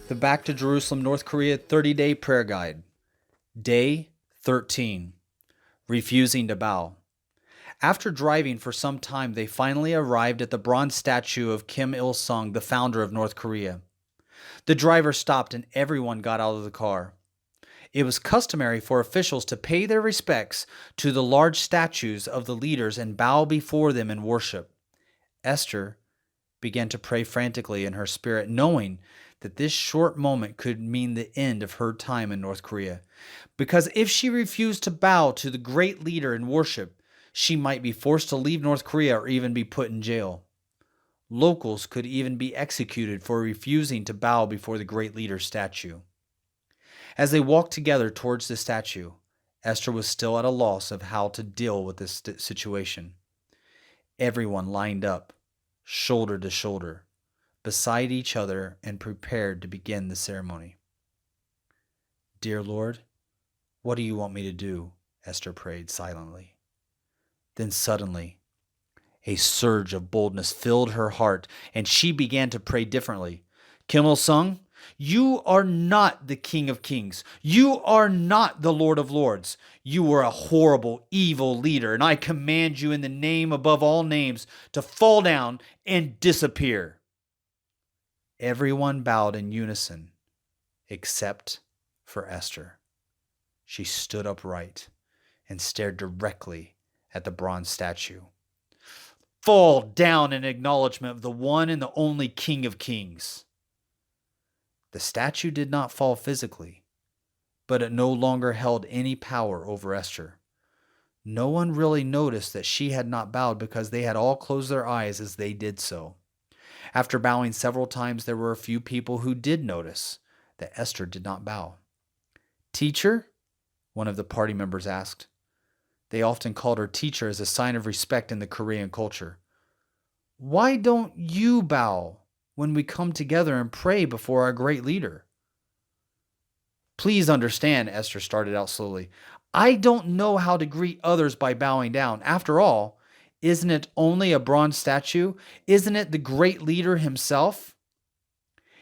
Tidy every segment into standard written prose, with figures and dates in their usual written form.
The Back to Jerusalem, North Korea 30-Day Prayer Guide. Day 13. Refusing to bow. After driving for some time, they finally arrived at the bronze statue of Kim Il-sung, the founder of North Korea. The driver stopped and everyone got out of the car. It was customary for officials to pay their respects to the large statues of the leaders and bow before them in worship. Esther began to pray frantically in her spirit, knowing that this short moment could mean the end of her time in North Korea. Because if she refused to bow to the great leader in worship, she might be forced to leave North Korea or even be put in jail. Locals could even be executed for refusing to bow before the great leader's statue. As they walked together towards the statue, Esther was still at a loss of how to deal with this situation. Everyone lined up, shoulder to shoulder, beside each other and prepared to begin the ceremony. "Dear Lord, what do you want me to do?" Esther prayed silently. Then suddenly, a surge of boldness filled her heart, and she began to pray differently. "Kim Il-sung, you are not the King of Kings. You are not the Lord of Lords. You are a horrible, evil leader, and I command you in the name above all names to fall down and disappear." Everyone bowed in unison, except for Esther. She stood upright and stared directly at the bronze statue. "Fall down in acknowledgement of the one and the only King of Kings." The statue did not fall physically, but it no longer held any power over Esther. No one really noticed that she had not bowed because they had all closed their eyes as they did so. After bowing several times, there were a few people who did notice that Esther did not bow. "Teacher?" one of the party members asked. They often called her teacher as a sign of respect in the Korean culture. "Why don't you bow when we come together and pray before our great leader?" "Please understand," Esther started out slowly. "I don't know how to greet others by bowing down. After all, isn't it only a bronze statue? Isn't it the great leader himself?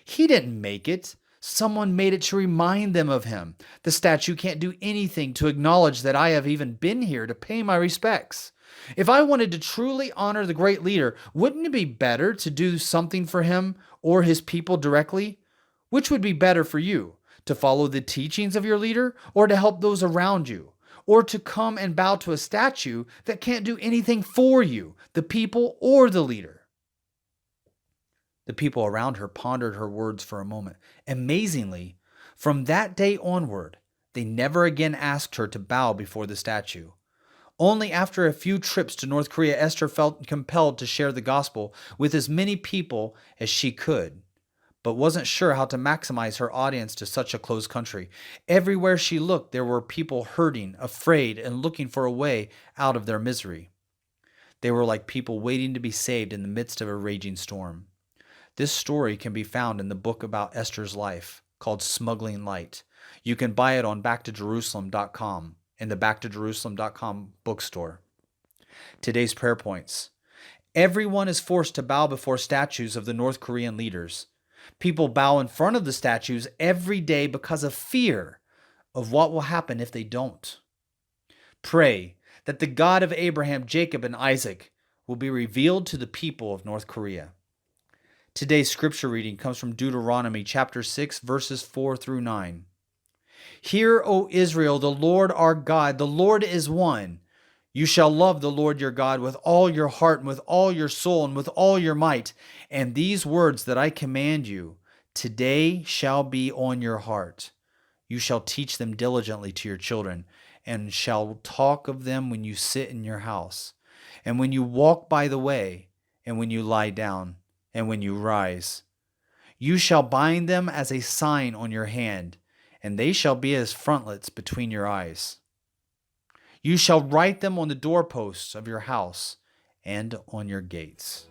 He didn't make it. Someone made it to remind them of him. The statue can't do anything to acknowledge that I have even been here to pay my respects. If I wanted to truly honor the great leader, wouldn't it be better to do something for him or his people directly? Which would be better for you, to follow the teachings of your leader or to help those around you? Or to come and bow to a statue that can't do anything for you, the people, or the leader?" The people around her pondered her words for a moment. Amazingly, from that day onward, they never again asked her to bow before the statue. Only after a few trips to North Korea, Esther felt compelled to share the gospel with as many people as she could, but wasn't sure how to maximize her audience to such a closed country. Everywhere she looked, there were people hurting, afraid, and looking for a way out of their misery. They were like people waiting to be saved in the midst of a raging storm. This story can be found in the book about Esther's life called Smuggling Light. You can buy it on backtojerusalem.com in the backtojerusalem.com bookstore. Today's prayer points. Everyone is forced to bow before statues of the North Korean leaders. People bow in front of the statues every day because of fear of what will happen if they don't. Pray that the God of Abraham, Jacob, and Isaac will be revealed to the people of North Korea. Today's scripture reading comes from Deuteronomy chapter 6, verses 4 through 9. "Hear, O Israel, the Lord our God, the Lord is one. You shall love the Lord your God with all your heart and with all your soul and with all your might. And these words that I command you today shall be on your heart. You shall teach them diligently to your children, and shall talk of them when you sit in your house, and when you walk by the way, and when you lie down, and when you rise. You shall bind them as a sign on your hand, and they shall be as frontlets between your eyes. You shall write them on the doorposts of your house and on your gates."